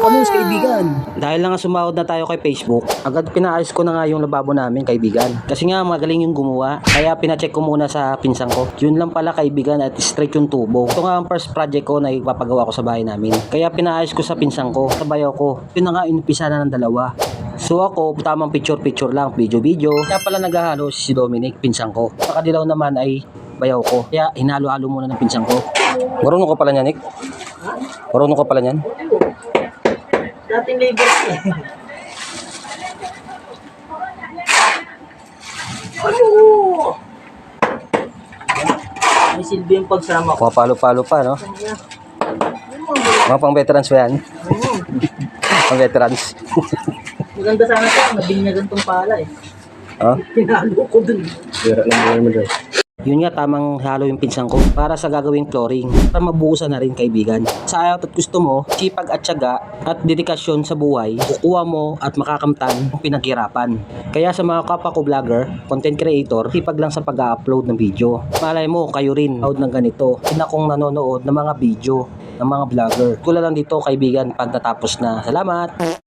Kamus kaibigan. Dahil lang nga sumahod na tayo kay Facebook, agad pinaayos ko na nga yung lababo namin kaibigan. Kasi nga magaling yung gumawa, kaya pinacheck ko muna sa pinsan ko. Yun lang pala kaibigan at straight yung tubo. Ito nga ang first project ko na ipapagawa ko sa bahay namin. Kaya pinaayos ko sa pinsan ko, sa bayaw ko. Yun na nga, inupisa na ng dalawa. So ako, tamang picture lang, video. Kaya pala naghahalo si Dominic, pinsan ko. Sa kadilaw naman ay bayaw ko. Kaya hinalo-halo muna ng pinsan ko. Marunong ka pala niyan, Nick? Marunong ka pala niyan? Dating labor eh. May silbi yung pagsama ko. Palo-palo pa, no? Mga pang veterans ba yan? Pang veterans. Maganda sana ito, nabinyagan tong pala eh. Ha? Pinalo ko dun. Sira lang buhay mo dyan. Yun nga, tamang halo yung pinsan ko para sa gagawing flooring para mabuhusan na rin kaibigan. Sa ayaw at gusto mo, sipag at tiyaga at dedikasyon sa buhay, kukuha mo at makakamtan ang pinaghirapan. Kaya sa mga kapwa ko vlogger, content creator, sipag lang sa pag-upload ng video. Malay mo, kayo rin, out ng ganito. Pinakong nanonood ng mga video ng mga vlogger. Kula lang dito kaibigan pag natapos na. Salamat!